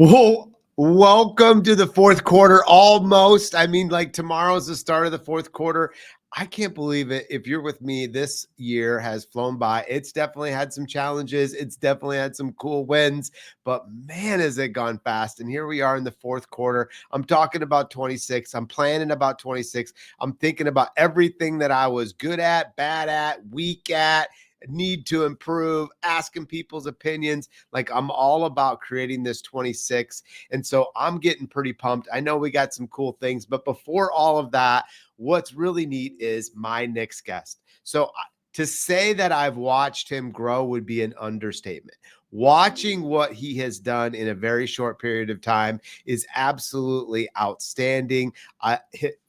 Well, welcome to the fourth quarter. Almost. I mean, like tomorrow's the start of the fourth quarter. I can't believe it. If you're with me, this year has flown by. It's definitely had some challenges. It's definitely had some cool wins, but man, has it gone fast. And here we are in the fourth quarter. I'm talking about 26. I'm planning about 26. I'm thinking about everything that I was good at, bad at, weak at, need to improve, asking people's opinions. Like I'm all about creating this 26. And so I'm getting pretty pumped. I know we got some cool things, but before all of that, what's really neat is my next guest. So to say that I've watched him grow would be an understatement. Watching what he has done in a very short period of time is absolutely outstanding.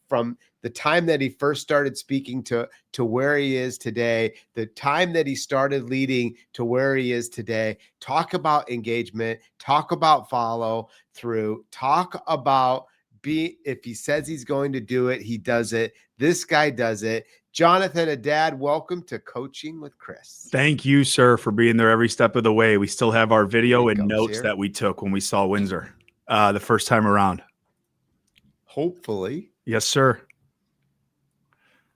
From the time that he first started speaking to where he is today, the time that he started leading to where he is today. Talk about engagement, talk about follow through, talk about if he says he's going to do it, he does it. This guy does it. Jonathon Haddad, welcome to Coaching with Chris. Thank you, sir, for being there every step of the way. We still have our video and notes that we took when we saw Windsor the first time around. Hopefully. Yes, sir.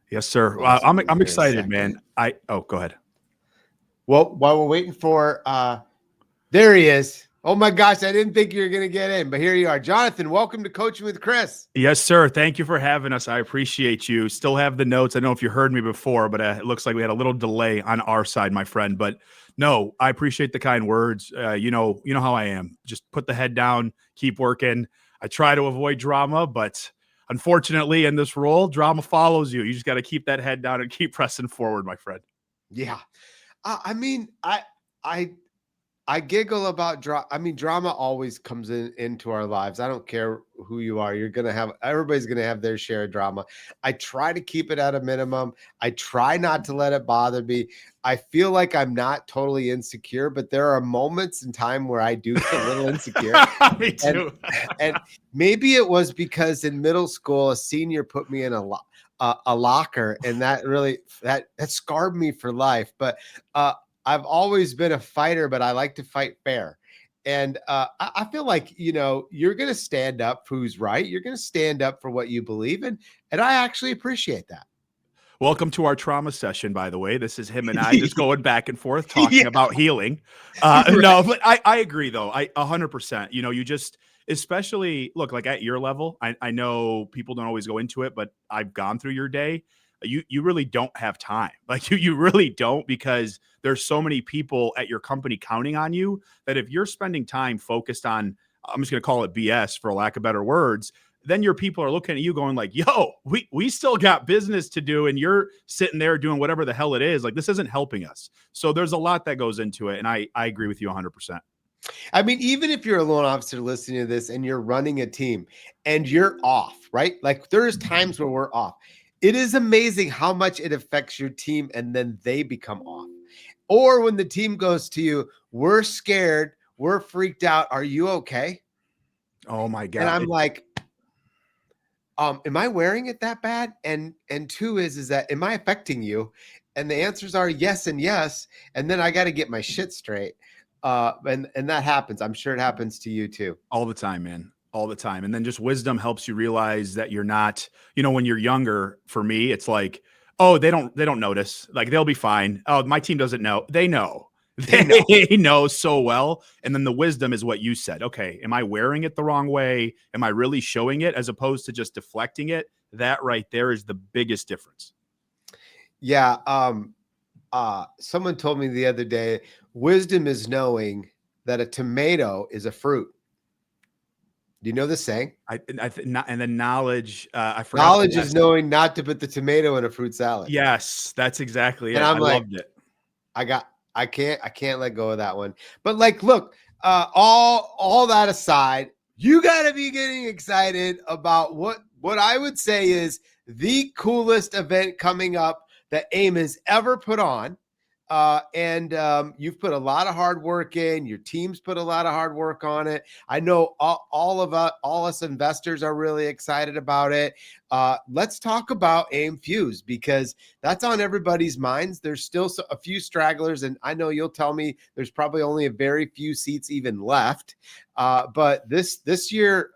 Yes, sir. I'm excited, man. Go ahead. Well, while we're waiting for, there he is. Oh my gosh, I didn't think you were going to get in, but here you are. Jonathon, welcome to Coaching with Chris. Yes, sir. Thank you for having us. I appreciate you. Still have the notes. I don't know if you heard me before, but it looks like we had a little delay on our side, my friend. But no, I appreciate the kind words. You know how I am. Just put the head down, keep working. I try to avoid drama, but unfortunately in this role, drama follows you. You just got to keep that head down and keep pressing forward, my friend. Yeah. I mean, I giggle about drama. I mean, drama always comes into our lives. I don't care who you are. Everybody's going to have their share of drama. I try to keep it at a minimum. I try not to let it bother me. I feel like I'm not totally insecure, but there are moments in time where I do get a little insecure. Me too. and maybe it was because in middle school, a senior put me in a locker, and that really, that scarred me for life. But, I've always been a fighter, but I like to fight fair. And I feel like, you're going to stand up for who's right. You're going to stand up for what you believe in. And I actually appreciate that. Welcome to our trauma session, by the way. This is him and I just going back and forth talking about healing. Right. No, but I agree, though. 100%. You just, especially, look, like at your level, I know people don't always go into it, but I've gone through your day. You really don't have time. Like you really don't, because there's so many people at your company counting on you that if you're spending time focused on, I'm just going to call it BS for lack of better words, then your people are looking at you going like, yo, we still got business to do. And you're sitting there doing whatever the hell it is. Like this isn't helping us. So there's a lot that goes into it. And I agree with you 100%. I mean, even if you're a loan officer listening to this and you're running a team and you're off, right? Like there's times where we're off. It is amazing how much it affects your team and then they become off. Or when the team goes to you, we're scared, we're freaked out. Are you okay? Oh my God. And I'm like, am I wearing it that bad? And two is that, am I affecting you? And the answers are yes and yes. And then I got to get my shit straight. And that happens. I'm sure it happens to you too. All the time, man. All the time. And then just wisdom helps you realize that you're not, when you're younger, for me, it's like, oh, they don't notice. Like they'll be fine. Oh, my team doesn't know. They know. They know so well. And then the wisdom is what you said. Okay, am I wearing it the wrong way? Am I really showing it as opposed to just deflecting it? That right there is the biggest difference. Yeah. Someone told me the other day, wisdom is knowing that a tomato is a fruit. Do you know the saying? And then knowledge. I forgot. Knowledge is knowing not to put the tomato in a fruit salad. Yes, that's exactly it. And I loved it. I can't let go of that one. But like, look, all that aside, you got to be getting excited about what I would say is the coolest event coming up that AIME has ever put on. And you've put a lot of hard work in. Your team's put a lot of hard work on it. I know all of us, all us investors are really excited about it. Let's talk about AIME Fuse, because that's on everybody's minds. There's still a few stragglers, and I know you'll tell me there's probably only a very few seats even left. But this year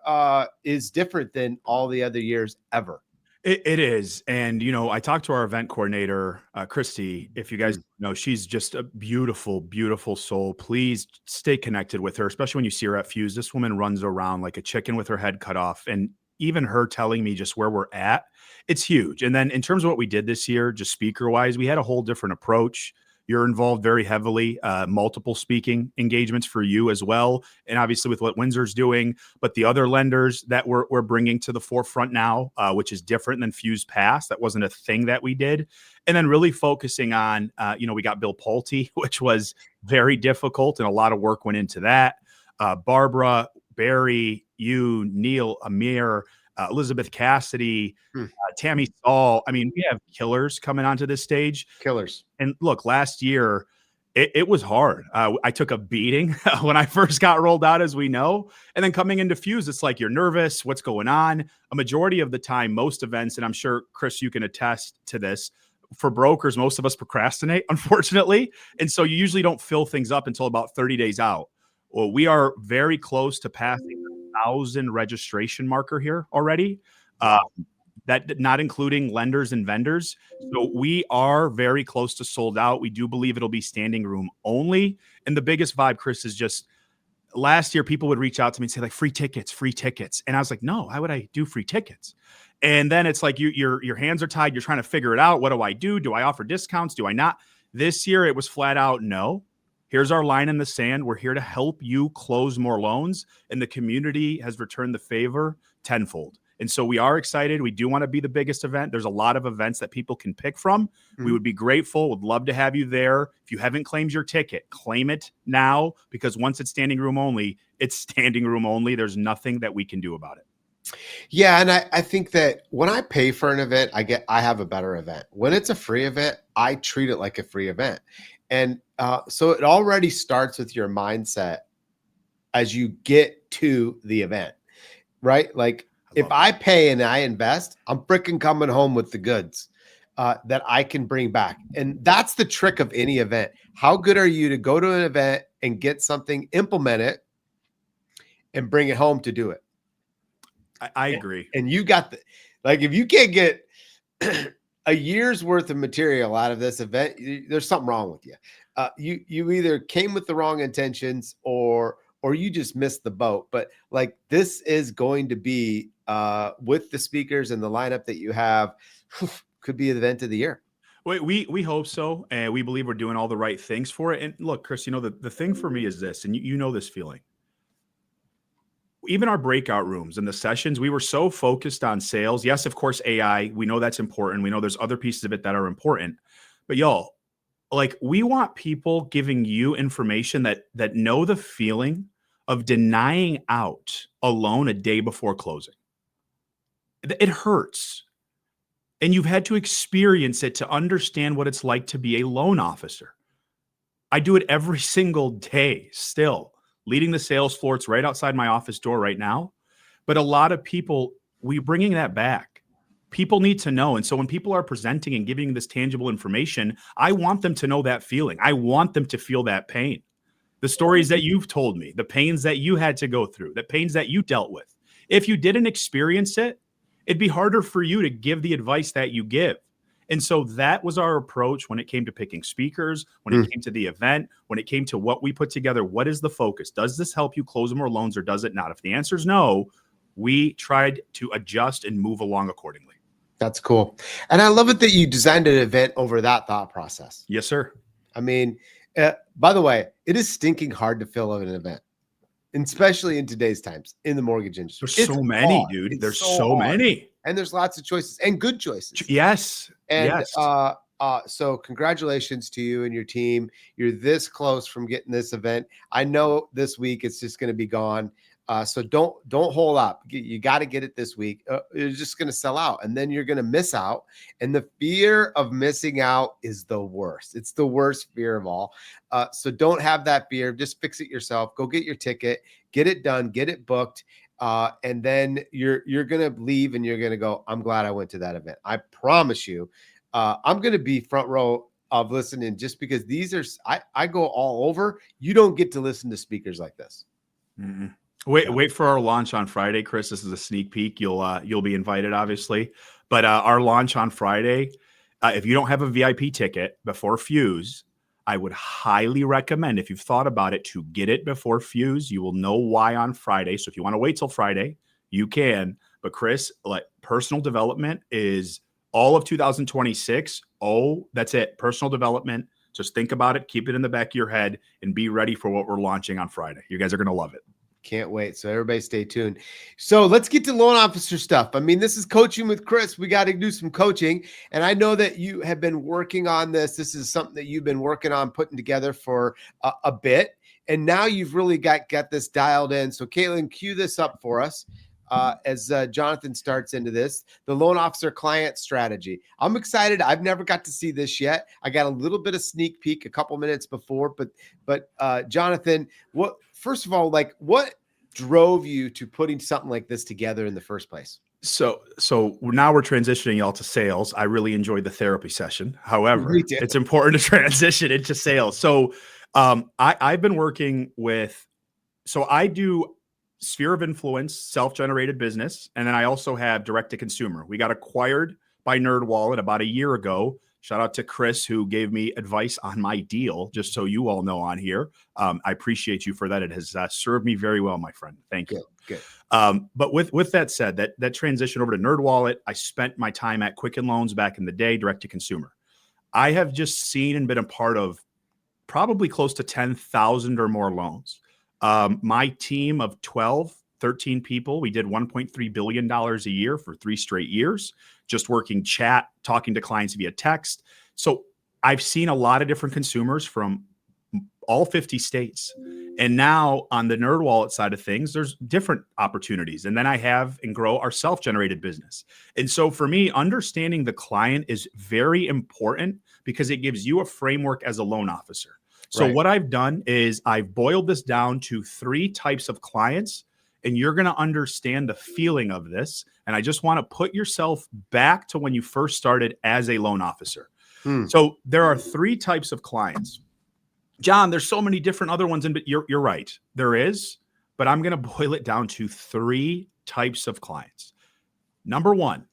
is different than all the other years ever. It is. And, I talked to our event coordinator, Christy. If you guys know, she's just a beautiful, beautiful soul. Please stay connected with her, especially when you see her at Fuse. This woman runs around like a chicken with her head cut off. And even her telling me just where we're at, it's huge. And then in terms of what we did this year, just speaker wise, we had a whole different approach. You're involved very heavily, multiple speaking engagements for you as well. And obviously with what Windsor's doing, but the other lenders that we're bringing to the forefront now, which is different than Fuse Past. That wasn't a thing that we did. And then really focusing on, we got Bill Pulte, which was very difficult and a lot of work went into that. Barbara, Barry, you, Neil, Amir, Elizabeth Cassidy, Tammy Saul. I mean, we have killers coming onto this stage. Killers. And look, last year, it was hard. I took a beating when I first got rolled out, as we know. And then coming into Fuse, it's like you're nervous. What's going on? A majority of the time, most events, and I'm sure, Chris, you can attest to this, for brokers, most of us procrastinate, unfortunately. And so you usually don't fill things up until about 30 days out. Well, we are very close to passing the 1,000 registration marker here already. That not including lenders and vendors. So we are very close to sold out. We do believe it'll be standing room only. And the biggest vibe, Chris, is just last year, people would reach out to me and say like free tickets. And I was like, no, why would I do free tickets? And then it's like your hands are tied. You're trying to figure it out. What do I do? Do I offer discounts? Do I not? This year, it was flat out no. Here's our line in the sand. We're here to help you close more loans. And the community has returned the favor tenfold. And so we are excited. We do want to be the biggest event. There's a lot of events that people can pick from. We would be grateful. Would love to have you there. If you haven't claimed your ticket, claim it now, because once it's standing room only, it's standing room only. There's nothing that we can do about it. Yeah. And I think that when I pay for an event, I have a better event. When it's a free event, I treat it like a free event. And so it already starts with your mindset as you get to the event, right? Like, if I pay and I invest, I'm freaking coming home with the goods that I can bring back. And that's the trick of any event. How good are you to go to an event and get something, implement it, and bring it home to do it? I agree. And you got if you can't get a year's worth of material out of this event, there's something wrong with you. You either came with the wrong intentions or you just missed the boat. But like, this is going to be with the speakers and the lineup that you have, could be the event of the year. We hope so. And we believe we're doing all the right things for it. And look, Chris, the thing for me is this, and you know this feeling. Even our breakout rooms and the sessions, we were so focused on sales. Yes, of course, AI, we know that's important. We know there's other pieces of it that are important. But y'all, like, we want people giving you information that know the feeling of denying out a loan a day before closing. It hurts. And you've had to experience it to understand what it's like to be a loan officer. I do it every single day still, leading the sales floor. It's right outside my office door right now. But a lot of people, we're bringing that back. People need to know. And so when people are presenting and giving this tangible information, I want them to know that feeling. I want them to feel that pain. The stories that you've told me, the pains that you had to go through, the pains that you dealt with. If you didn't experience it, it'd be harder for you to give the advice that you give. And so that was our approach when it came to picking speakers, when it came to the event, when it came to what we put together. What is the focus? Does this help you close more loans or does it not? If the answer is no, we tried to adjust and move along accordingly. That's cool. And I love it that you designed an event over that thought process. Yes, sir. I mean, by the way, it is stinking hard to fill out an event, especially in today's times in the mortgage industry. There's so many, dude. There's so many. And there's lots of choices and good choices. Yes. And yes. So congratulations to you and your team. You're this close from getting this event. I know this week it's just going to be gone. So don't hold up. You got to get it this week. It's just going to sell out, and then you're going to miss out. And the fear of missing out is the worst. It's the worst fear of all. So don't have that fear. Just fix it yourself. Go get your ticket, get it done, get it booked. And then you're going to leave and you're going to go, I'm glad I went to that event. I promise you, I'm going to be front row of listening, just because these are, I go all over. You don't get to listen to speakers like this. Mm-hmm. Wait for our launch on Friday, Chris. This is a sneak peek. You'll be invited, obviously. But our launch on Friday, if you don't have a VIP ticket before Fuse, I would highly recommend, if you've thought about it, to get it before Fuse. You will know why on Friday. So if you want to wait till Friday, you can. But Chris, like, personal development is all of 2026. Oh, that's it. Personal development. Just think about it, keep it in the back of your head, and be ready for what we're launching on Friday. You guys are going to love it. Can't wait. So everybody stay tuned. So let's get to loan officer stuff. I mean, this is coaching with Chris. We got to do some coaching. And I know that you have been working on this. This is something that you've been working on putting together for a bit. And now you've really got this dialed in. So Caitlin, cue this up for us. As Jonathan starts into this, the loan officer client strategy. I'm excited. I've never got to see this yet. I got a little bit of sneak peek a couple minutes before, but Jonathan, first of all, like, what drove you to putting something like this together in the first place? So now we're transitioning y'all to sales. I really enjoyed the therapy session. However, it's important to transition into sales. So I've been working with, so I do sphere of influence, self-generated business. And then I also have direct to consumer. We got acquired by NerdWallet about a year ago. Shout out to Chris, who gave me advice on my deal, just so you all know on here. I appreciate you for that. It has served me very well, my friend. Thank you. Good. But with that said, that transition over to NerdWallet, I spent my time at Quicken Loans back in the day, direct to consumer. I have just seen and been a part of probably close to 10,000 or more loans. My team of 13 people, we did $1.3 billion a year for 3 straight years, just working chat, talking to clients via text. So I've seen a lot of different consumers from all 50 states. And now on the NerdWallet side of things, there's different opportunities. And then I have and grow our self-generated business. And so for me, understanding the client is very important because it gives you a framework as a loan officer. So What I've done is I've boiled this down to 3 types of clients, and you're going to understand the feeling of this. And I just want to put yourself back to when you first started as a loan officer. So there are 3 types of clients. John, there's so many different other ones, but you're right. There is, but I'm going to boil it down to 3 types of clients. Number 1,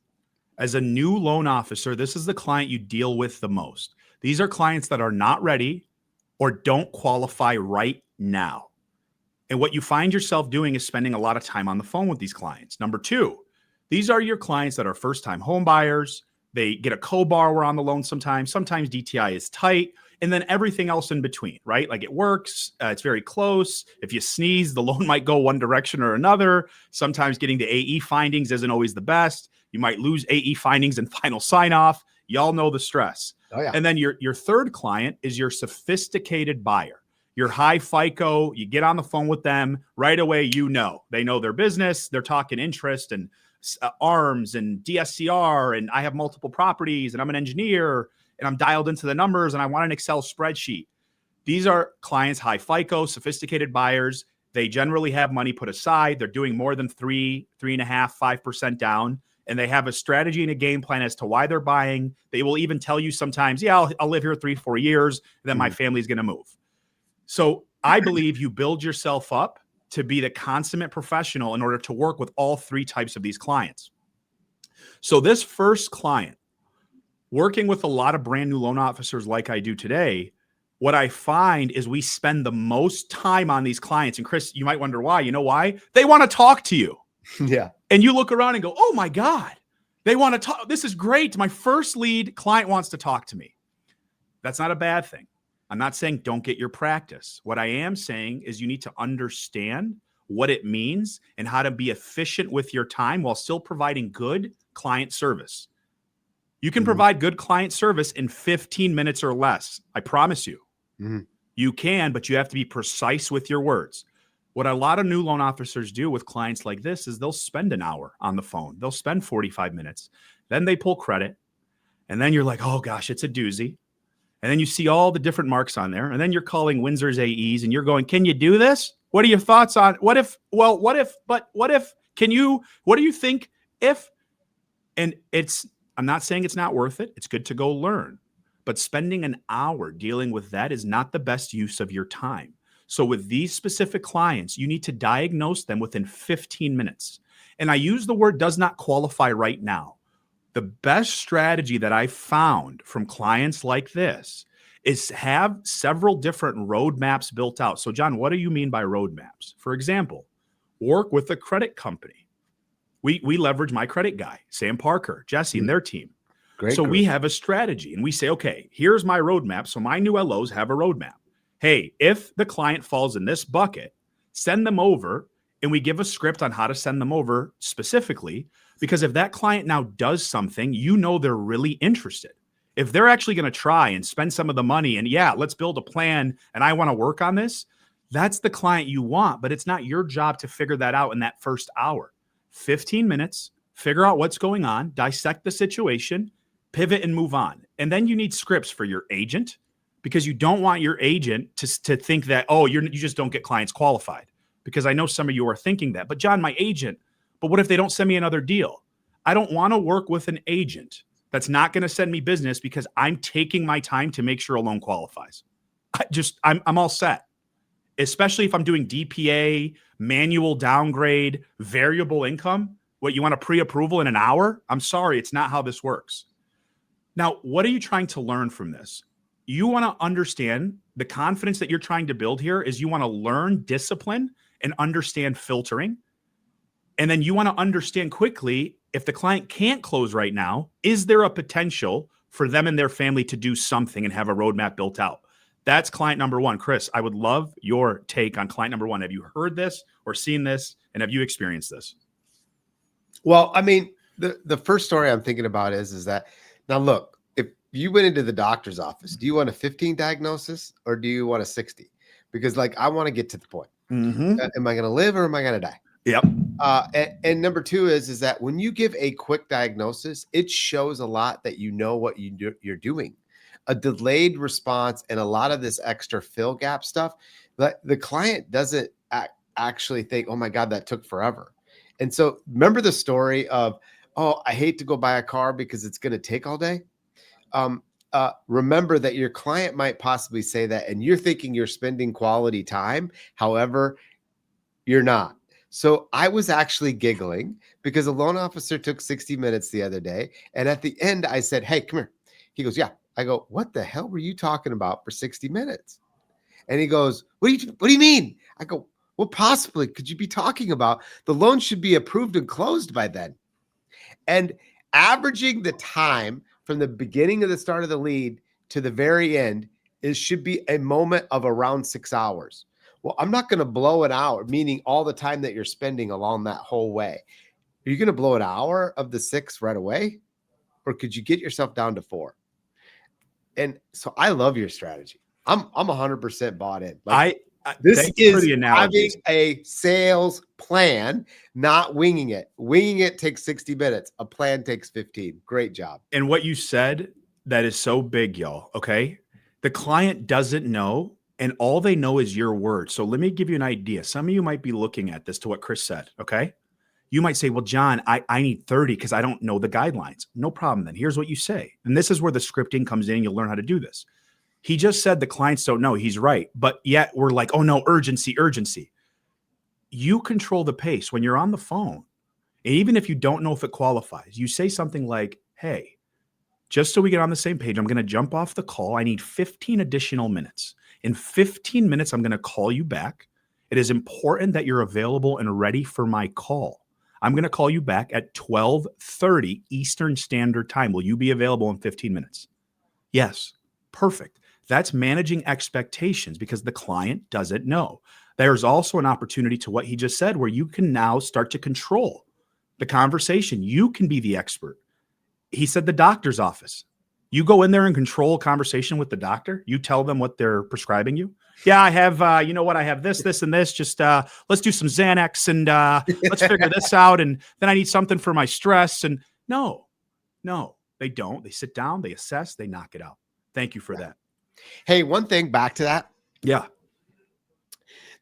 as a new loan officer, this is the client you deal with the most. These are clients that are not ready or don't qualify right now. And what you find yourself doing is spending a lot of time on the phone with these clients. Number 2, these are your clients that are first-time home buyers. They get a co-borrower on the loan sometimes. Sometimes DTI is tight, and then everything else in between, right? Like, it works. It's very close. If you sneeze, the loan might go one direction or another. Sometimes getting the AE findings isn't always the best. You might lose AE findings and final sign-off. Y'all know the stress. Oh, yeah. And then your third client is your sophisticated buyer. Your high FICO, you get on the phone with them right away. They know their business. They're talking interest and ARMs and DSCR, and I have multiple properties, and I'm an engineer, and I'm dialed into the numbers, and I want an Excel spreadsheet. These are clients, high FICO, sophisticated buyers. They generally have money put aside. They're doing more than 3.5%, 5% down. And they have a strategy and a game plan as to why they're buying. They will even tell you sometimes, I'll live here 3-4 years, and then my family's going to move. So I believe you build yourself up to be the consummate professional in order to work with all 3 types of these clients. So this first client, working with a lot of brand new loan officers like I do today, what I find is we spend the most time on these clients. And Chris, you might wonder why. You know why? They want to talk to you. Yeah. And you look around and go, oh my God, they want to talk. This is great. My first lead client wants to talk to me. That's not a bad thing. I'm not saying don't get your practice. What I am saying is you need to understand what it means and how to be efficient with your time while still providing good client service. You can provide good client service in 15 minutes or less. I promise you. You can, but you have to be precise with your words. What a lot of new loan officers do with clients like this is they'll spend an hour on the phone. They'll spend 45 minutes. Then they pull credit. And then you're like, oh gosh, it's a doozy. And then you see all the different marks on there. And then you're calling Windsor's AEs and you're going, can you do this? What are your thoughts on what do you think if? And I'm not saying it's not worth it. It's good to go learn. But spending an hour dealing with that is not the best use of your time. So with these specific clients, you need to diagnose them within 15 minutes. And I use the word does not qualify right now. The best strategy that I found from clients like this is have several different roadmaps built out. So John, what do you mean by roadmaps? For example, work with a credit company. We leverage my credit guy, Sam Parker, Jesse, and their team. Great so group. We have a strategy and we say, okay, here's my roadmap. So my new LOs have a roadmap. Hey, if the client falls in this bucket, send them over, and we give a script on how to send them over specifically, because if that client now does something, they're really interested. If they're actually going to try and spend some of the money and let's build a plan and I want to work on this, that's the client you want, but it's not your job to figure that out in that first hour. 15 minutes, figure out what's going on, dissect the situation, pivot and move on. And then you need scripts for your agent, because you don't want your agent to think that, you just don't get clients qualified. Because I know some of you are thinking that. But John, my agent, but what if they don't send me another deal? I don't want to work with an agent that's not going to send me business because I'm taking my time to make sure a loan qualifies. I'm all set. Especially if I'm doing DPA, manual downgrade, variable income. What, you want a pre-approval in an hour? I'm sorry, it's not how this works. Now, what are you trying to learn from this? You want to understand the confidence that you're trying to build here is you want to learn discipline and understand filtering. And then you want to understand quickly, if the client can't close right now, is there a potential for them and their family to do something and have a roadmap built out? That's client number one. Chris, I would love your take on client number one. Have you heard this or seen this? And have you experienced this? Well, I mean, the first story I'm thinking about is that, now look, if you went into the doctor's office, do you want a 15 diagnosis or do you want a 60? Because I want to get to the point. Mm-hmm. Am I going to live or am I going to die? Yep. And number two is that when you give a quick diagnosis, it shows a lot that you know what you're doing. A delayed response and a lot of this extra fill gap stuff, the client doesn't actually think, oh my God, that took forever. And so remember the story of, oh, I hate to go buy a car because it's going to take all day. Remember that your client might possibly say that, and you're thinking you're spending quality time. However, you're not. So I was actually giggling because a loan officer took 60 minutes the other day. And at the end, I said, hey, come here. He goes, yeah. I go, what the hell were you talking about for 60 minutes? And he goes, what do you mean? I go, what possibly could you be talking about? The loan should be approved and closed by then. And averaging the time from the beginning of the start of the lead to the very end should be a moment of around 6 hours. Well, I'm not going to blow it out, meaning all the time that you're spending along that whole way. Are you going to blow an hour of the 6 right away? Or could you get yourself down to 4? And so I love your strategy. I'm 100% bought in. This is having a sales plan, not winging it. Winging it takes 60 minutes. A plan takes 15. Great job. And what you said, that is so big, y'all. Okay. The client doesn't know, and all they know is your word. So let me give you an idea. Some of you might be looking at this to what Chris said. Okay. You might say, well, John, I need 30 because I don't know the guidelines. No problem. Then here's what you say. And this is where the scripting comes in. You'll learn how to do this. He just said the clients don't know. He's right. But yet we're like, oh no, urgency. You control the pace when you're on the phone. And even if you don't know if it qualifies, you say something like, hey, just so we get on the same page, I'm going to jump off the call. I need 15 additional minutes. In 15 minutes, I'm going to call you back. It is important that you're available and ready for my call. I'm going to call you back at 12:30 Eastern Standard Time. Will you be available in 15 minutes? Yes. Perfect. That's managing expectations because the client doesn't know. There's also an opportunity to what he just said where you can now start to control the conversation. You can be the expert. He said the doctor's office. You go in there and control a conversation with the doctor. You tell them what they're prescribing you. Yeah, I have, you know what? I have this, this, and this. Just let's do some Xanax and let's figure this out. And then I need something for my stress. And no, they don't. They sit down, they assess, they knock it out. Thank you for that. Hey, one thing back to that. Yeah.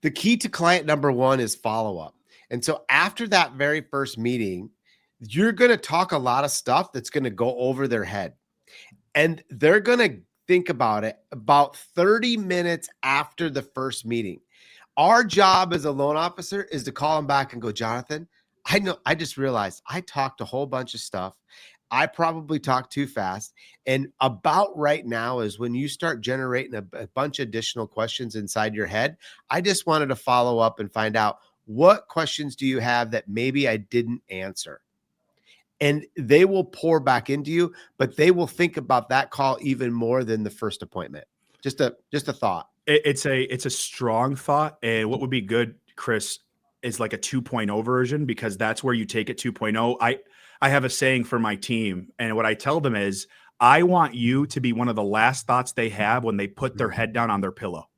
The key to client number one is follow-up. And so after that very first meeting, you're going to talk a lot of stuff that's going to go over their head. And they're going to think about it about 30 minutes after the first meeting. Our job as a loan officer is to call them back and go, Jonathan, I just realized I talked a whole bunch of stuff. I probably talked too fast. And about right now is when you start generating a bunch of additional questions inside your head. I just wanted to follow up and find out, what questions do you have that maybe I didn't answer? And they will pour back into you, but they will think about that call even more than the first appointment. Just a thought. It's a strong thought. And what would be good, Chris, is like a 2.0 version, because that's where you take it 2.0. I have a saying for my team, and what I tell them is, I want you to be one of the last thoughts they have when they put their head down on their pillow.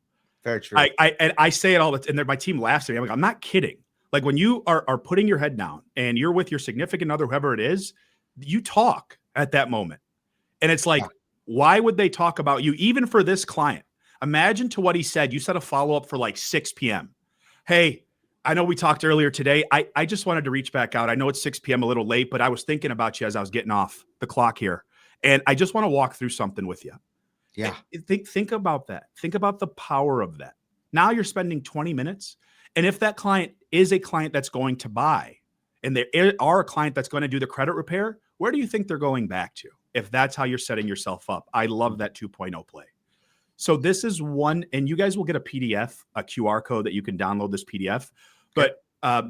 Very true. I say it all the time, and my team laughs at me. I'm like, I'm not kidding. Like when you are putting your head down and you're with your significant other, whoever it is, you talk at that moment. And it's like, why would they talk about you? Even for this client, imagine to what he said, you set a follow-up for like 6 p.m. Hey, I know we talked earlier today. I just wanted to reach back out. I know it's 6 p.m. a little late, but I was thinking about you as I was getting off the clock here. And I just want to walk through something with you. Yeah. Think about that. Think about the power of that. Now you're spending 20 minutes. And if that client is a client that's going to buy, and they are a client that's going to do the credit repair, where do you think they're going back to? If that's how you're setting yourself up. I love that 2.0 play. So this is one, and you guys will get a PDF, a QR code that you can download this PDF. But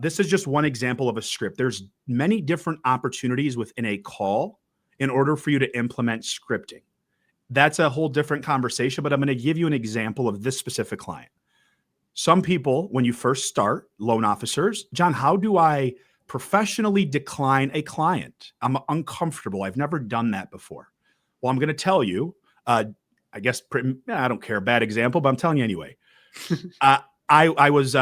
this is just one example of a script. There's many different opportunities within a call in order for you to implement scripting. That's a whole different conversation, but I'm going to give you an example of this specific client. Some people, when you first start, loan officers, John, how do I professionally decline a client? I'm uncomfortable. I've never done that before. Well, I'm going to tell you, I guess, I don't care, bad example, but I'm telling you anyway. I was,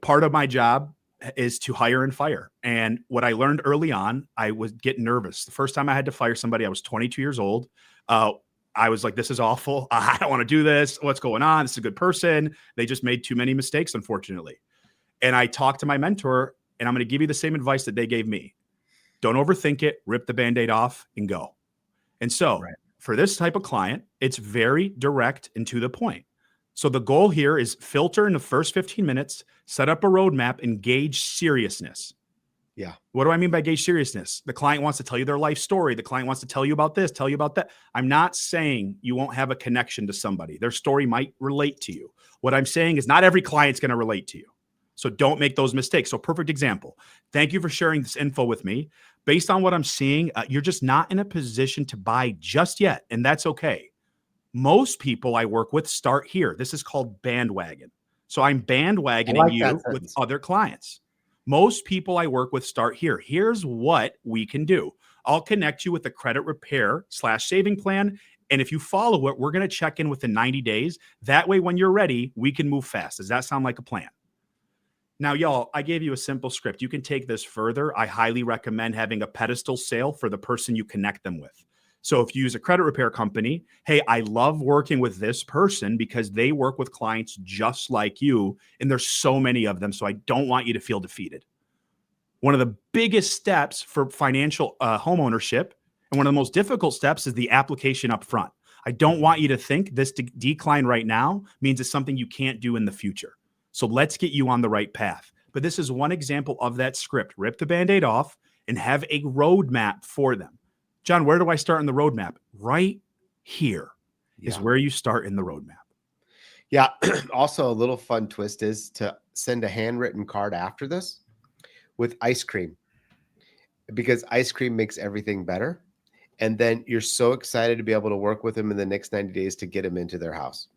part of my job is to hire and fire. And what I learned early on, I was getting nervous. The first time I had to fire somebody, I was 22 years old. I was like, this is awful. I don't want to do this. What's going on? This is a good person. They just made too many mistakes, unfortunately. And I talked to my mentor, and I'm going to give you the same advice that they gave me. Don't overthink it. Rip the Band-Aid off and go. And so for this type of client, it's very direct and to the point. So the goal here is filter in the first 15 minutes, set up a roadmap, and gauge seriousness. Yeah. What do I mean by gauge seriousness? The client wants to tell you their life story. The client wants to tell you about this, tell you about that. I'm not saying you won't have a connection to somebody. Their story might relate to you. What I'm saying is not every client's going to relate to you. So don't make those mistakes. So perfect example. Thank you for sharing this info with me. Based on what I'm seeing, you're just not in a position to buy just yet. And that's okay. Most people I work with start here. This is called bandwagon. So I'm bandwagoning you with other clients. Most people I work with start here. Here's what we can do. I'll connect you with a credit repair / saving plan. And if you follow it, we're going to check in within 90 days. That way, when you're ready, we can move fast. Does that sound like a plan? Now, y'all, I gave you a simple script. You can take this further. I highly recommend having a pedestal sale for the person you connect them with. So if you use a credit repair company, hey, I love working with this person because they work with clients just like you. And there's so many of them. So I don't want you to feel defeated. One of the biggest steps for financial homeownership, and one of the most difficult steps, is the application up front. I don't want you to think this decline right now means it's something you can't do in the future. So let's get you on the right path. But this is one example of that script. Rip the Band-Aid off and have a roadmap for them. John, where do I start in the roadmap? Right here is where you start in the roadmap. Yeah. Also, a little fun twist is to send a handwritten card after this with ice cream, because ice cream makes everything better. And then you're so excited to be able to work with them in the next 90 days to get them into their house.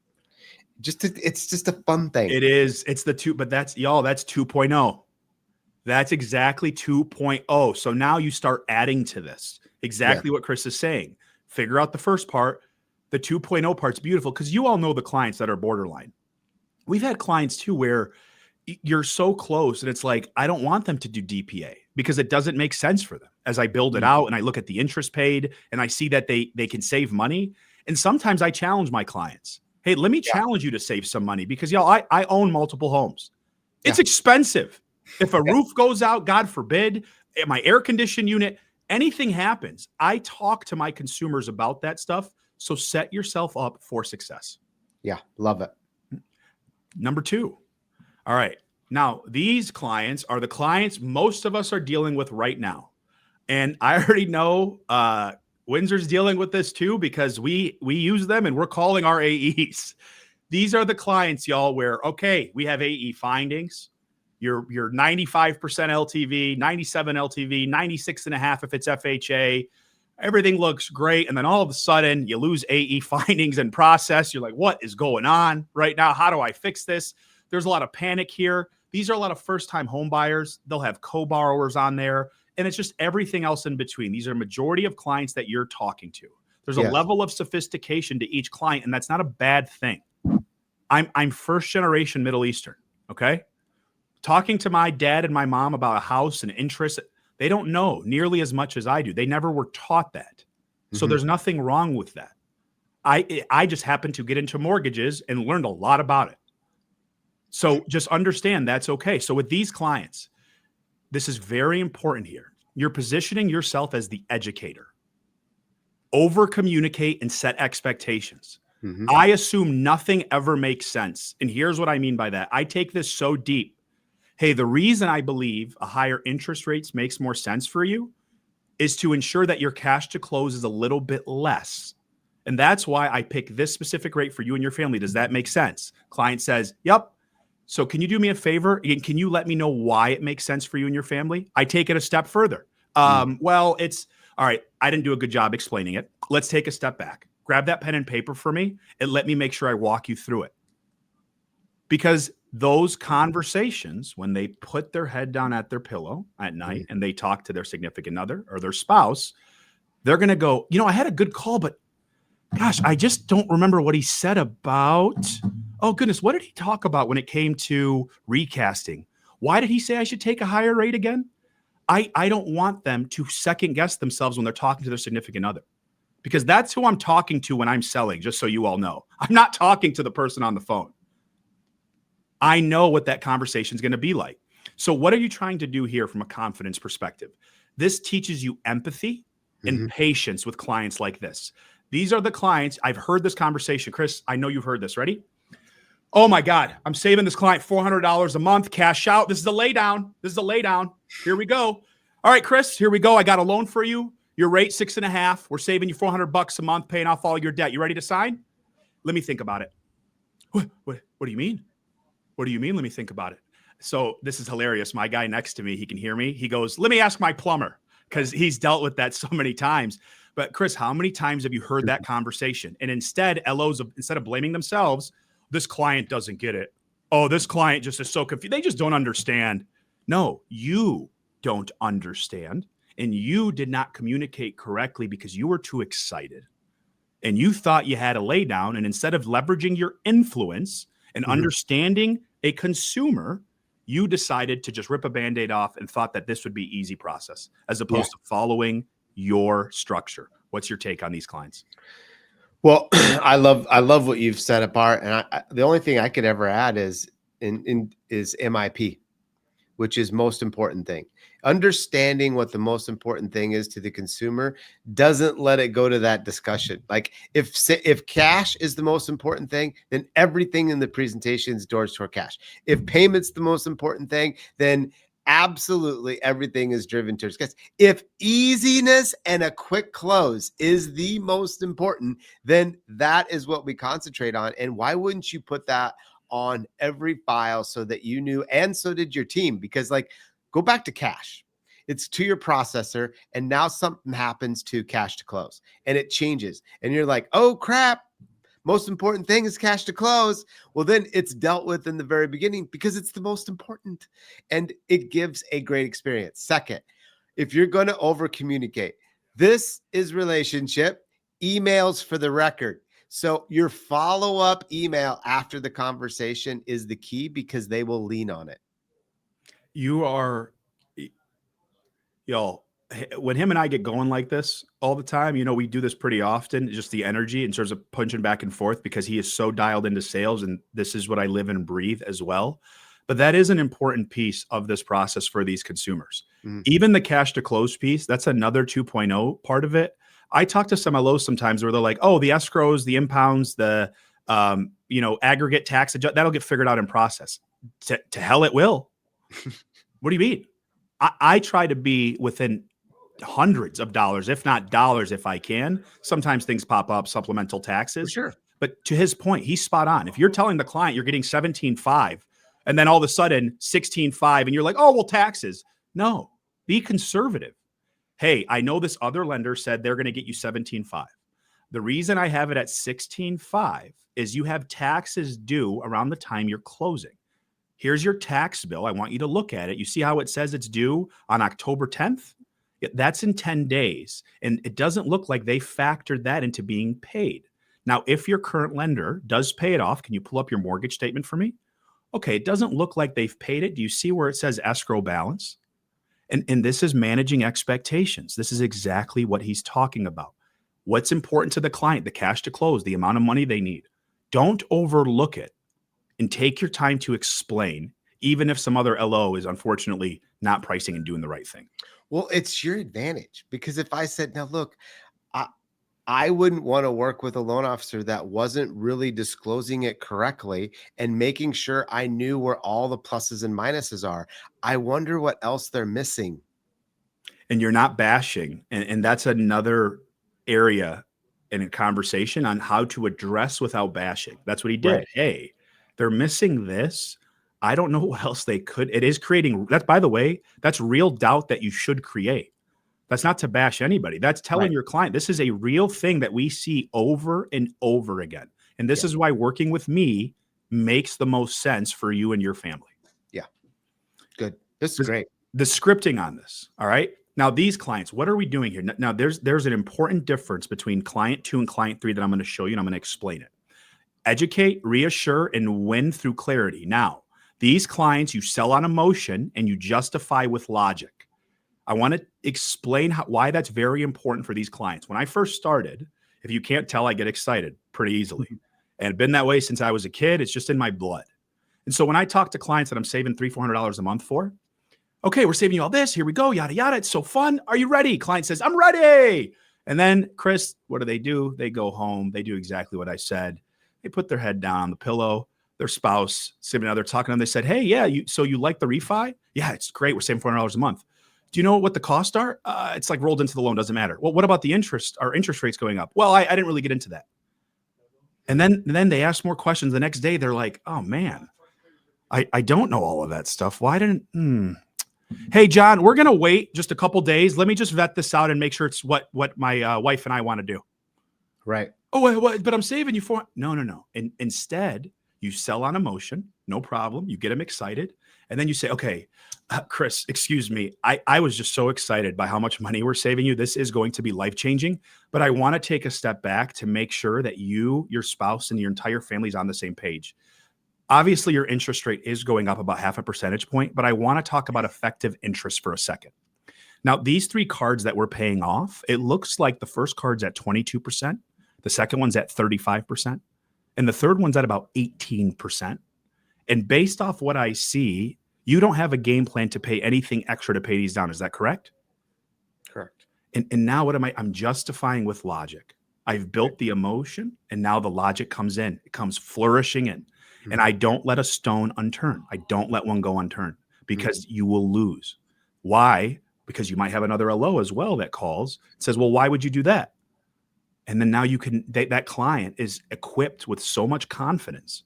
It's just a fun thing. It is. It's the two, but that's 2.0. That's exactly 2.0. So now you start adding to this. Exactly what Chris is saying. figure out the first part. The 2.0 part's beautiful because you all know the clients that are borderline. We've had clients too where you're so close and it's like, I don't want them to do DPA because it doesn't make sense for them. As I build it out and I look at the interest paid and I see that they can save money. And sometimes I challenge my clients. Hey, let me challenge you to save some money because y'all, I own multiple homes. It's expensive. If a roof goes out, God forbid, my air conditioning unit, anything happens. I talk to my consumers about that stuff. So set yourself up for success. Yeah, love it. Number 2. All right. Now, these clients are the clients most of us are dealing with right now. And I already know Windsor's dealing with this too because we use them and we're calling our AEs. These are the clients, y'all, where, okay, we have AE findings. You're 95% LTV, 97 LTV, 96.5 if it's FHA. Everything looks great. And then all of a sudden you lose AE findings and process. You're like, what is going on right now? How do I fix this? There's a lot of panic here. These are a lot of first-time home buyers. They'll have co-borrowers on there. And it's just everything else in between. These are a majority of clients that you're talking to. There's a level of sophistication to each client, and that's not a bad thing. I'm first generation Middle Eastern, okay? Talking to my dad and my mom about a house and interest, they don't know nearly as much as I do. They never were taught that. So there's nothing wrong with that. I just happened to get into mortgages and learned a lot about it. So just understand that's okay. So with these clients, this is very important here. You're positioning yourself as the educator. Over communicate and set expectations. I assume nothing ever makes sense. And here's what I mean by that. I take this so deep. Hey, the reason I believe a higher interest rates makes more sense for you is to ensure that your cash to close is a little bit less. And that's why I pick this specific rate for you and your family. Does that make sense? Client says, yep. So can you do me a favor? Can you let me know why it makes sense for you and your family? I take it a step further. Well, it's all right. I didn't do a good job explaining it. Let's take a step back. Grab that pen and paper for me and let me make sure I walk you through it. Because those conversations, when they put their head down at their pillow at night and they talk to their significant other or their spouse, they're going to go, I had a good call, but gosh, I just don't remember what he said about, oh goodness, what did he talk about when it came to recasting? Why did he say I should take a higher rate again? I don't want them to second guess themselves when they're talking to their significant other, because that's who I'm talking to when I'm selling, just so you all know. I'm not talking to the person on the phone. I know what that conversation is going to be like. So what are you trying to do here from a confidence perspective? This teaches you empathy and patience with clients like this. These are the clients. I've heard this conversation. Chris, I know you've heard this. Ready? Oh my God, I'm saving this client $400 a month, cash out. This is a lay down. Here we go. All right, Chris, here we go. I got a loan for you. Your rate 6.5. We're saving you $400 a month, paying off all your debt. You ready to sign? Let me think about it. What do you mean? What do you mean? Let me think about it. So this is hilarious. My guy next to me, he can hear me. He goes, let me ask my plumber, because he's dealt with that so many times. But Chris, how many times have you heard that conversation? And instead, LOs, instead of blaming themselves, this client doesn't get it. Oh, this client just is so confused. They just don't understand. No, you don't understand. And you did not communicate correctly because you were too excited. And you thought you had a lay down. And instead of leveraging your influence and understanding a consumer, you decided to just rip a Band-Aid off and thought that this would be easy process as opposed to following your structure. What's your take on these clients? Well, I love what you've set apart, and the only thing I could ever add is MIP, which is most important thing. Understanding what the most important thing is to the consumer doesn't let it go to that discussion. Like if cash is the most important thing, then everything in the presentation is doors toward cash. If payment's the most important thing, then absolutely everything is driven towards cash. If easiness and a quick close is the most important, then that is what we concentrate on. And why wouldn't you put that on every file so that you knew, and so did your team? Because go back to cash. It's to your processor, and now something happens to cash to close and it changes. And you're like, oh crap, most important thing is cash to close. Well, then it's dealt with in the very beginning because it's the most important and it gives a great experience. Second, if you're going to over communicate, this is relationship. emails for the record. So your follow-up email after the conversation is the key because they will lean on it. You are, y'all, when him and I get going like this all the time, we do this pretty often, just the energy in terms of punching back and forth because he is so dialed into sales and this is what I live and breathe as well. But that is an important piece of this process for these consumers. Even the cash to close piece, that's another 2.0 part of it. I talk to some LOs sometimes where they're like, oh, the escrows, the impounds, the aggregate tax, that'll get figured out in process. To hell it will. What do you mean? I try to be within hundreds of dollars, if not dollars, if I can. Sometimes things pop up, supplemental taxes. For sure. But to his point, he's spot on. If you're telling the client you're getting 17.5 and then all of a sudden 16.5 and you're like, oh, well, taxes. No, be conservative. Hey, I know this other lender said they're going to get you 17.5. The reason I have it at 16.5 is you have taxes due around the time you're closing. Here's your tax bill. I want you to look at it. You see how it says it's due on October 10th? That's in 10 days. And it doesn't look like they factored that into being paid. Now, if your current lender does pay it off, can you pull up your mortgage statement for me? Okay, it doesn't look like they've paid it. Do you see where it says escrow balance? And this is managing expectations. This is exactly what he's talking about. What's important to the client, the cash to close, the amount of money they need. Don't overlook it and take your time to explain, even if some other LO is unfortunately not pricing and doing the right thing. Well, it's your advantage because if I said, now look, I wouldn't want to work with a loan officer that wasn't really disclosing it correctly and making sure I knew where all the pluses and minuses are. I wonder what else they're missing. And you're not bashing. And that's another area in a conversation on how to address without bashing. That's what he did. Right. Hey, they're missing this. I don't know what else they could. It is creating that, by the way, that's real doubt that you should create. That's not to bash anybody. That's telling your client this is a real thing that we see over and over again. And this is why working with me makes the most sense for you and your family. Yeah. Good. This is great. The scripting on this. All right. Now, these clients, what are we doing here? Now, there's an important difference between client 2 and client 3 that I'm going to show you, and I'm going to explain it. Educate, reassure, and win through clarity. Now, these clients, you sell on emotion and you justify with logic. I want to explain why that's very important for these clients. When I first started, if you can't tell, I get excited pretty easily. And it's been that way since I was a kid. It's just in my blood. And so when I talk to clients that I'm saving $300-$400 a month for, okay, we're saving you all this. Here we go. Yada, yada. It's so fun. Are you ready? Client says, I'm ready. And then, Chris, what do? They go home. They do exactly what I said. They put their head down on the pillow. Their spouse, sitting there, they're talking to them. They said, hey, yeah, so you like the refi? Yeah, it's great. We're saving $400 a month. Do you know what the costs are? It's like rolled into the loan. Doesn't matter. Well, what about the interest? Are interest rates going up? Well, I didn't really get into that. And then they ask more questions. The next day, they're like, oh, man, I don't know all of that stuff. Why didn't Hey, John, we're going to wait just a couple days. Let me just vet this out and make sure it's what my wife and I want to do. Right. Oh, but I'm saving you for. No. And instead, you sell on emotion. No problem. You get them excited. And then you say, okay, Chris, excuse me. I was just so excited by how much money we're saving you. This is going to be life-changing. But I want to take a step back to make sure that you, your spouse, and your entire family is on the same page. Obviously, your interest rate is going up about 0.5 percentage point, but I want to talk about effective interest for a second. Now, these 3 cards that we're paying off, it looks like the first card's at 22%, the second one's at 35%, and the third one's at about 18%. And based off what I see, you don't have a game plan to pay anything extra to pay these down. Is that correct? Correct. And now what am I? I'm justifying with logic. I've built the emotion, and now the logic comes in. It comes flourishing in. And I don't let a stone unturned. I don't let one go unturned because you will lose. Why? Because you might have another LO as well that calls and says, well, why would you do that? And then now you can, that client is equipped with so much confidence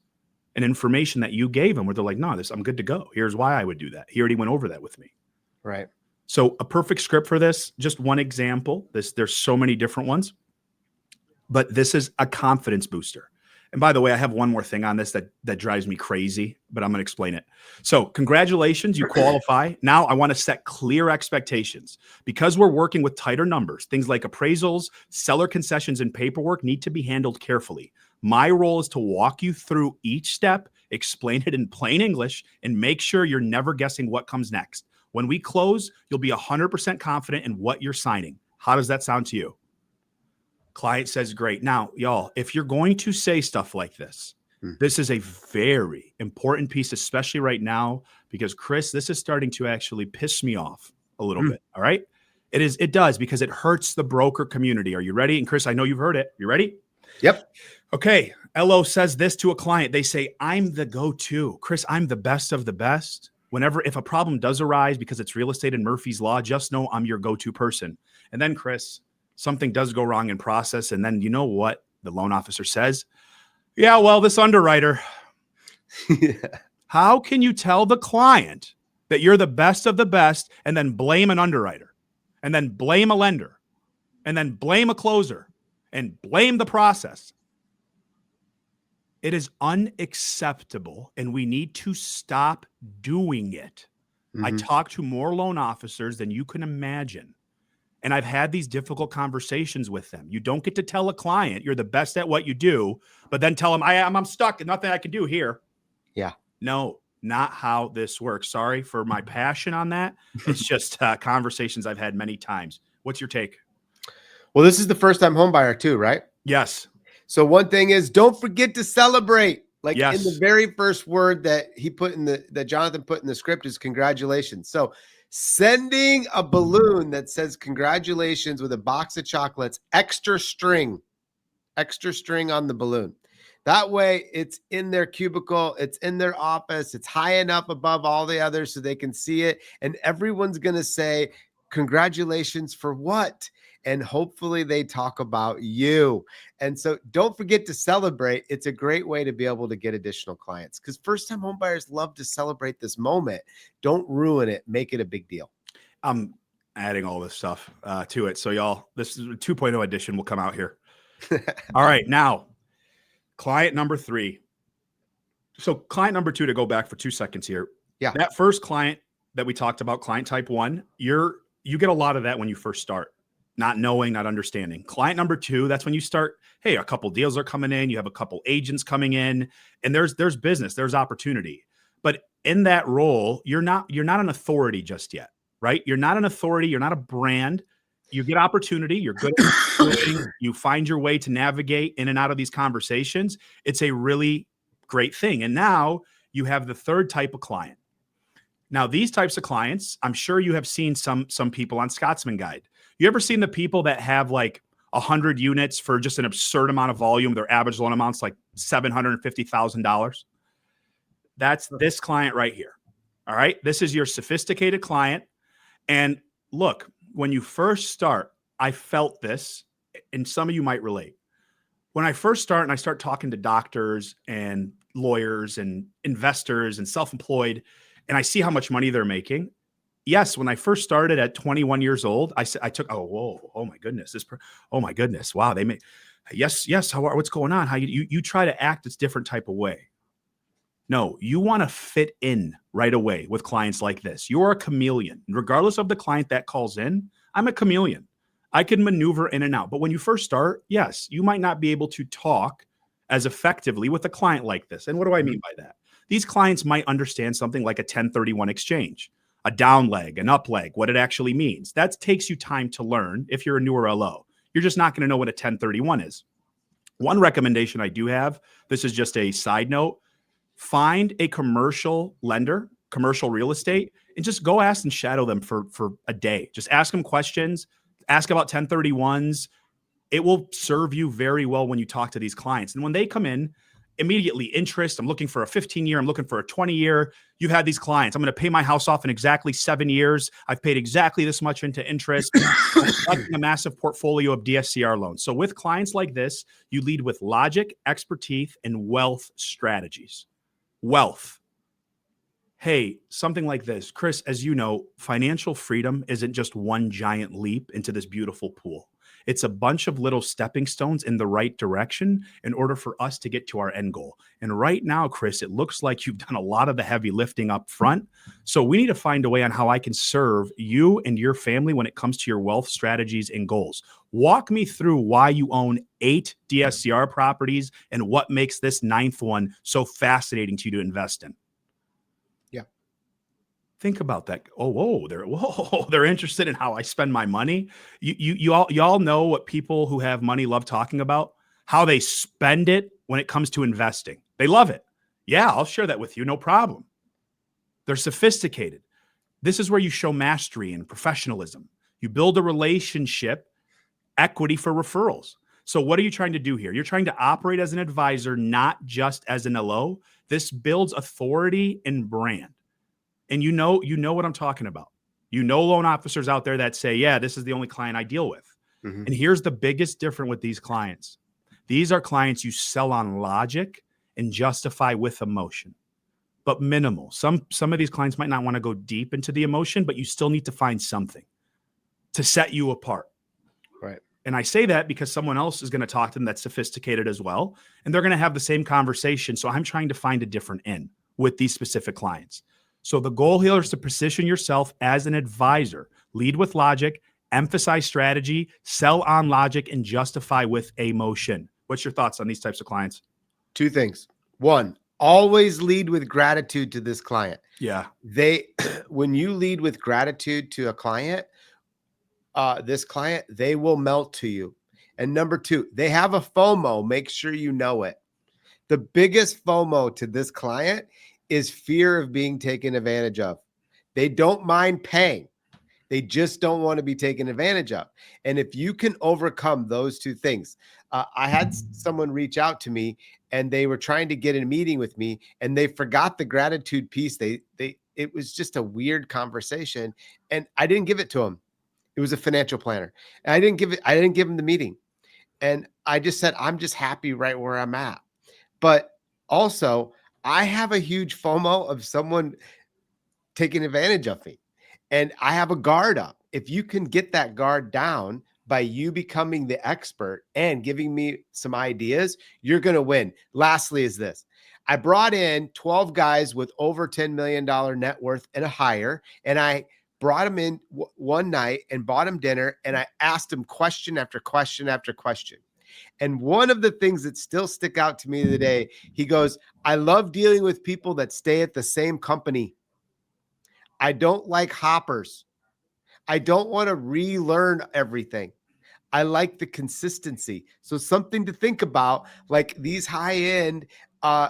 and information that you gave them where they're like, no, I'm good to go. Here's why I would do that. He already went over that with me. Right. So a perfect script for this, just one example. There's so many different ones, but this is a confidence booster. And by the way, I have one more thing on this that drives me crazy, but I'm going to explain it. So congratulations, you qualify. Now I want to set clear expectations. Because we're working with tighter numbers, things like appraisals, seller concessions, and paperwork need to be handled carefully. My role is to walk you through each step, explain it in plain English, and make sure you're never guessing what comes next. When we close, you'll be 100% confident in what you're signing. How does that sound to you? Client says, great. Now, y'all, if you're going to say stuff like this, this is a very important piece, especially right now, because Chris, this is starting to actually piss me off a little bit. All right. It does, because it hurts the broker community. Are you ready? And Chris, I know you've heard it. You ready? Yep. Okay. LO says this to a client. They say, I'm the go-to. Chris, I'm the best of the best. If a problem does arise because it's real estate and Murphy's Law, just know I'm your go-to person. And then, Chris, something does go wrong in process. And then you know what the loan officer says? Yeah, well, this underwriter. How can you tell the client that you're the best of the best and then blame an underwriter and then blame a lender and then blame a closer and blame the process? It is unacceptable, and we need to stop doing it. I talk to more loan officers than you can imagine. And I've had these difficult conversations with them. You don't get to tell a client you're the best at what you do, but then tell them I'm stuck and nothing I can do here. Yeah. No, not how this works. Sorry for my passion on that. It's just conversations I've had many times. What's your take? Well, this is the first time home buyer too, right? Yes. So one thing is, don't forget to celebrate. Like Yes. in the very first word that Jonathon put in the script is congratulations. So sending a balloon that says congratulations with a box of chocolates, extra string on the balloon. That way it's in their cubicle, it's in their office, it's high enough above all the others so they can see it. And everyone's going to say, congratulations for what? And hopefully they talk about you. And so don't forget to celebrate. It's a great way to be able to get additional clients, because first-time home buyers love to celebrate this moment. Don't ruin it. Make it a big deal. I'm adding all this stuff to it. So y'all, this is a 2.0 edition will come out here. All right. Now, client number 3. So client number 2, to go back for 2 seconds here. Yeah. That first client that we talked about, client type 1, you get a lot of that when you first start. Not knowing, not understanding. Client number 2, that's when you start, hey, a couple deals are coming in, you have a couple agents coming in, and there's business, there's opportunity. But in that role, you're not an authority just yet, right? You're not an authority, you're not a brand. You get opportunity, you're good at you find your way to navigate in and out of these conversations. It's a really great thing. And now you have the third type of client. Now, these types of clients, I'm sure you have seen some people on Scotsman Guide. You ever seen the people that have like 100 units for just an absurd amount of volume? Their average loan amount's like $750,000. That's this client right here. All right. This is your sophisticated client. And look, when you first start, I felt this, and some of you might relate. When I first start and I start talking to doctors and lawyers and investors and self-employed, and I see how much money they're making. Yes, when I first started at 21 years old, I took, oh my goodness, oh my goodness, wow, they make, yes, what's going on? How you try to act this different type of way. No, you want to fit in right away with clients like this. You're a chameleon. Regardless of the client that calls in, I'm a chameleon. I can maneuver in and out. But when you first start, yes, you might not be able to talk as effectively with a client like this. And what do I mean by that? These clients might understand something like a 1031 exchange, a down leg, an up leg, what it actually means. That takes you time to learn if you're a newer LO. You're just not going to know what a 1031 is. One recommendation I do have, this is just a side note, find a commercial lender, commercial real estate, and just go ask and shadow them for a day. Just ask them questions, ask about 1031s. It will serve you very well when you talk to these clients. And when they come in, immediately interest. I'm looking for a 15-year. I'm looking for a 20-year. You've had these clients. I'm going to pay my house off in exactly 7 years. I've paid exactly this much into interest. I'm collecting a massive portfolio of DSCR loans. So with clients like this, you lead with logic, expertise, and wealth strategies. Wealth. Hey, something like this. Chris, as you know, financial freedom isn't just one giant leap into this beautiful pool. It's a bunch of little stepping stones in the right direction in order for us to get to our end goal. And right now, Chris, it looks like you've done a lot of the heavy lifting up front. So we need to find a way on how I can serve you and your family when it comes to your wealth strategies and goals. Walk me through why you own 8 DSCR properties and what makes this 9th one so fascinating to you to invest in. Yeah. Think about that. They're interested in how I spend my money. Y'all know what people who have money love talking about, how they spend it when it comes to investing. They love it. Yeah, I'll share that with you. No problem. They're sophisticated. This is where you show mastery and professionalism. You build a relationship, equity for referrals. So what are you trying to do here? You're trying to operate as an advisor, not just as an LO. This builds authority and brand. And you know what I'm talking about. You know loan officers out there that say, yeah, this is the only client I deal with. Mm-hmm. And here's the biggest difference with these clients. These are clients you sell on logic and justify with emotion, but minimal. Some of these clients might not want to go deep into the emotion, but you still need to find something to set you apart. Right. And I say that because someone else is going to talk to them that's sophisticated as well, and they're going to have the same conversation. So I'm trying to find a different in with these specific clients. So the goal here is to position yourself as an advisor, lead with logic, emphasize strategy, sell on logic, and justify with emotion. What's your thoughts on these types of clients? 2 things. 1, always lead with gratitude to this client. Yeah. When you lead with gratitude to a client, this client, they will melt to you. And number 2, they have a FOMO. Make sure you know it. The biggest FOMO to this client is fear of being taken advantage of. They don't mind paying. They just don't want to be taken advantage of. And if you can overcome those 2 things, I had someone reach out to me and they were trying to get a meeting with me and they forgot the gratitude piece. It was just a weird conversation and I didn't give it to them. It was a financial planner. And I didn't give him the meeting. And I just said, I'm just happy right where I'm at. But also, I have a huge FOMO of someone taking advantage of me. And I have a guard up. If you can get that guard down by you becoming the expert and giving me some ideas, you're going to win. Lastly is this. I brought in 12 guys with over $10 million net worth and a higher, and I brought them in one night and bought them dinner, and I asked them question after question after question. And one of the things that still stick out to me today, he goes, I love dealing with people that stay at the same company. I don't like hoppers. I don't want to relearn everything. I like the consistency. So something to think about, like these high-end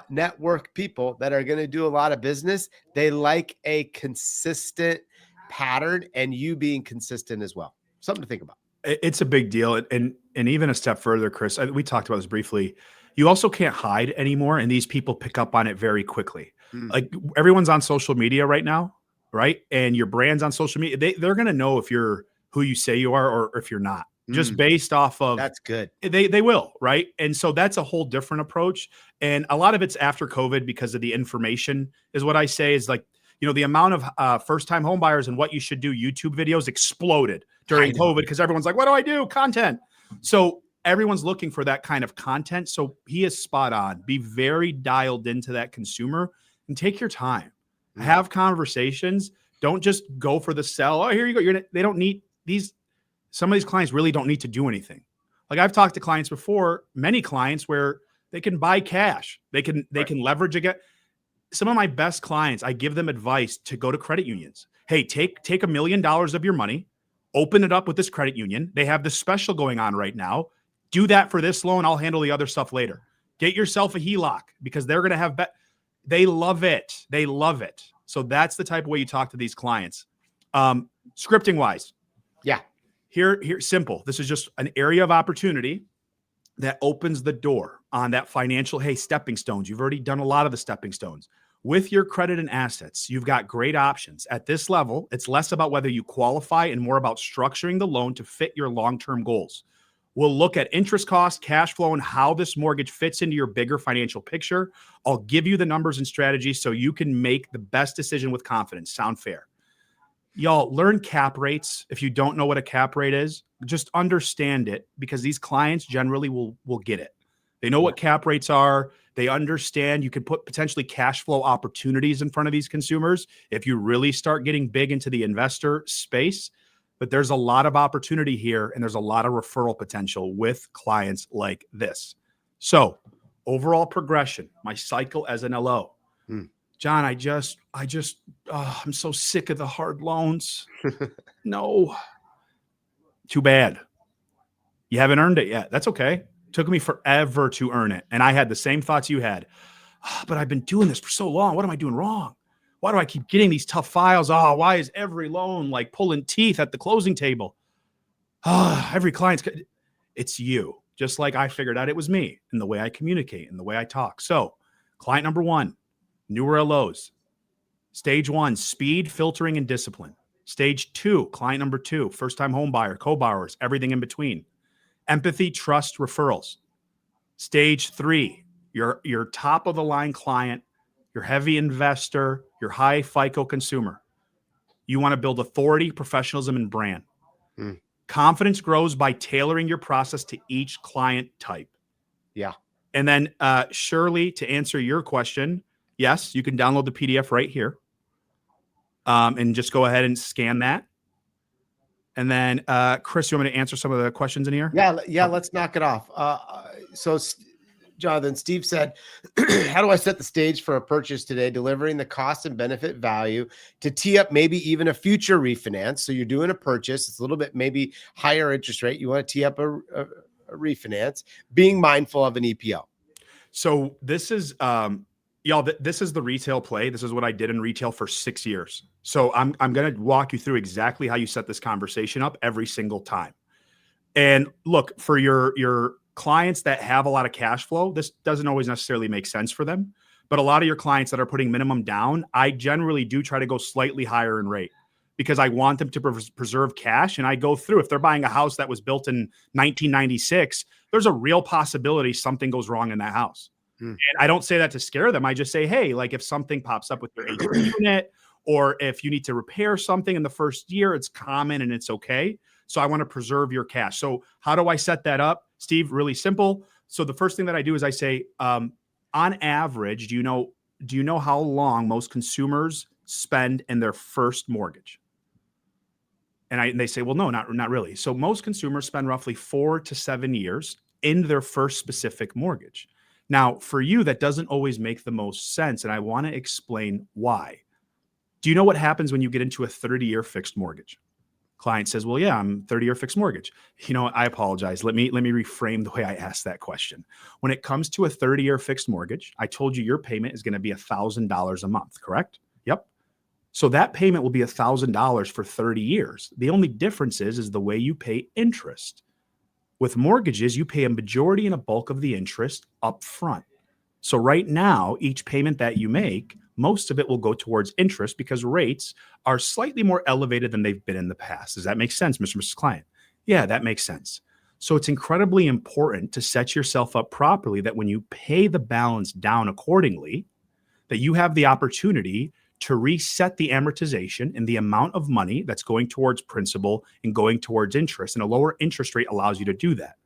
network people that are going to do a lot of business, they like a consistent pattern and you being consistent as well. Something to think about. It's a big deal. And even a step further, Chris, we talked about this briefly. You also can't hide anymore. And these people pick up on it very quickly. Like everyone's on social media right now, right? And your brand's on social media. They're going to know if you're who you say you are or if you're not, just based off of. That's good. They will, right? And so that's a whole different approach. And a lot of it's after COVID because of the information is what I say is like, you know, the amount of first-time home buyers and what you should do YouTube videos exploded during COVID because everyone's like, what do I do? Content. So everyone's looking for that kind of content. So he is spot on. Be very dialed into that consumer and take your time. Have conversations. Don't just go for the sell. Oh, here you go. They don't need these. Some of these clients really don't need to do anything. Like I've talked to clients before, many clients where they can buy cash. They can leverage again. Some of my best clients, I give them advice to go to credit unions. Hey, take $1 million of your money, open it up with this credit union. They have this special going on right now. Do that for this loan. I'll handle the other stuff later. Get yourself a HELOC because they're going to have they love it. They love it. So that's the type of way you talk to these clients. Scripting wise. Yeah. Here, simple. This is just an area of opportunity that opens the door on that financial, hey, stepping stones. You've already done a lot of the stepping stones. With your credit and assets, you've got great options. At this level, it's less about whether you qualify and more about structuring the loan to fit your long-term goals. We'll look at interest costs, cash flow, and how this mortgage fits into your bigger financial picture. I'll give you the numbers and strategies so you can make the best decision with confidence. Sound fair? Y'all, learn cap rates. If you don't know what a cap rate is, Just understand it, because these clients generally will get it. They know what cap rates are. They understand you could put potentially cash flow opportunities in front of these consumers if you really start getting big into the investor space. But there's a lot of opportunity here, and there's a lot of referral potential with clients like this. So overall progression, my cycle as an LO. John, I'm so sick of the hard loans. No. Too bad. You haven't earned it yet. That's okay. Took me forever to earn it. And I had the same thoughts you had. But I've been doing this for so long. What am I doing wrong? Why do I keep getting these tough files? Why is every loan like pulling teeth at the closing table? Every client's, it's you. Just like I figured out it was me, and the way I communicate and the way I talk. So client number one, newer LOs. Stage one, speed, filtering, and discipline. Stage two, client number two, first-time home buyer, co-borrowers, everything in between. Empathy, trust, referrals. Stage three, your top-of-the-line client, your heavy investor, your high FICO consumer. You want to build authority, professionalism, and brand. Confidence grows by tailoring your process to each client type. Yeah. And then Shirley, to answer your question, yes, you can download the PDF right here. And just go ahead and scan that. And then, Chris, you want me to answer some of the questions in here? Yeah. Let's knock it off. So Jonathan, Steve said, how do I set the stage for a purchase today, delivering the cost and benefit value to tee up maybe even a future refinance? So you're doing a purchase. It's a little bit maybe higher interest rate. You want to tee up a refinance, being mindful of an EPO. So this is, y'all, this is the retail play. This is what I did in retail for 6 years. So I'm going to walk you through exactly how you set this conversation up every single time. And look, for your clients that have a lot of cash flow, this doesn't always necessarily make sense for them. But a lot of your clients that are putting minimum down, I generally do try to go slightly higher in rate, because I want them to preserve cash. And I go through, if they're buying a house that was built in 1996, there's a real possibility something goes wrong in that house. And I don't say that to scare them. I just say, hey, like if something pops up with your AC unit, or if you need to repair something in the first year, it's common and it's okay. So I want to preserve your cash. So how do I set that up, Steve? Really simple. So the first thing that I do is I say, on average, do you know how long most consumers spend in their first mortgage? And they say, well, no, not really. So most consumers spend roughly 4 to 7 years in their first specific mortgage. Now, for you, that doesn't always make the most sense, and I want to explain why. Do you know what happens when you get into a 30-year fixed mortgage? Client says, well, yeah, I'm 30-year fixed mortgage. You know, I apologize. Let me reframe the way I asked that question. When it comes to a 30-year fixed mortgage, I told you your payment is going to be $1,000 a month, correct? Yep. So that payment will be $1,000 for 30 years. The only difference is the way you pay interest. With mortgages, you pay a majority and a bulk of the interest up front. So right now, each payment that you make, most of it will go towards interest, because rates are slightly more elevated than they've been in the past. Does that make sense, Mr. and Mrs. Client? Yeah, that makes sense. So it's incredibly important to set yourself up properly, that when you pay the balance down accordingly, that you have the opportunity to reset the amortization and the amount of money that's going towards principal and going towards interest. And a lower interest rate allows you to do that.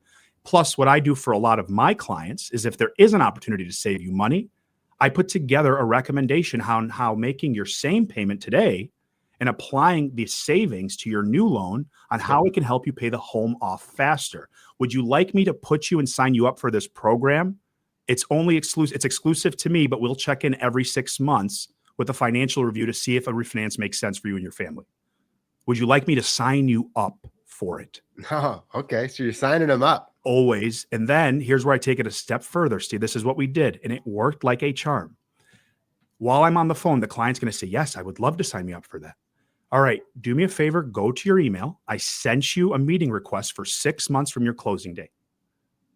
Plus, what I do for a lot of my clients is, if there is an opportunity to save you money, I put together a recommendation on how making your same payment today and applying the savings to your new loan on how it can help you pay the home off faster. Would you like me to put you and sign you up for this program? It's only exclusive. It's exclusive to me, but we'll check in every 6 months with a financial review to see if a refinance makes sense for you and your family. Would you like me to sign you up for it? Oh, okay. So you're signing them up. Always. And then here's where I take it a step further, Steve. This is what we did, and it worked like a charm. While I'm on the phone, the client's going to say, yes, I would love to sign me up for that. All right, do me a favor, go to your email. I sent you a meeting request for 6 months from your closing date.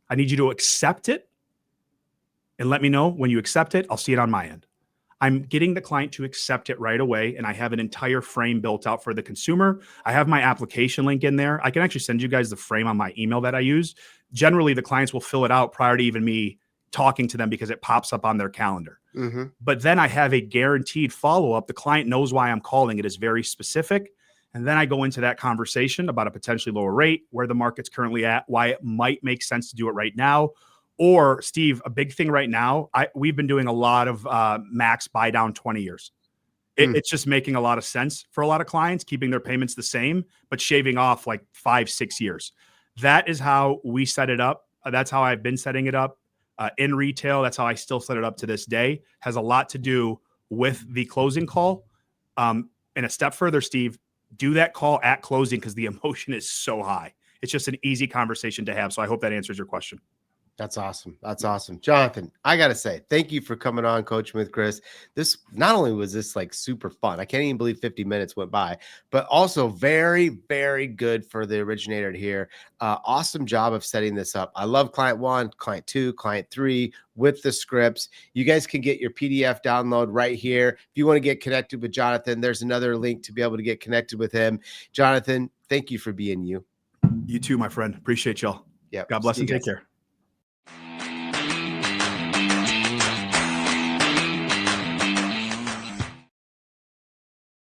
I need you to accept it and let me know when you accept it. I'll see it on my end. I'm getting the client to accept it right away, and I have an entire frame built out for the consumer. I have my application link in there. I can actually send you guys the frame on my email that I use. Generally, the clients will fill it out prior to even me talking to them, because it pops up on their calendar. But then I have a guaranteed follow-up. The client knows why I'm calling. It is very specific. And then I go into that conversation about a potentially lower rate, where the market's currently at, why it might make sense to do it right now. Or Steve, a big thing right now, we've been doing a lot of max buy down 20 years. It's just making a lot of sense for a lot of clients, keeping their payments the same, but shaving off like 5-6 years. That is how we set it up. That's how I've been setting it up in retail. That's how I still set it up to this day. Has a lot to do with the closing call. And a step further, Steve, do that call at closing because the emotion is so high. It's just an easy conversation to have. So I hope that answers your question. That's awesome. That's awesome. Jonathon, I got to say, thank you for coming on Coaching with Chris. This, not only was this like super fun, I can't even believe 50 minutes went by, but also very, very good for the originator to hear. Awesome job of setting this up. I love client 1, client 2, client 3 with the scripts. You guys can get your PDF download right here. If you want to get connected with Jonathon, there's another link to be able to get connected with him. Jonathon, thank you for being you. You too, my friend. Appreciate y'all. Yeah. God bless and take care.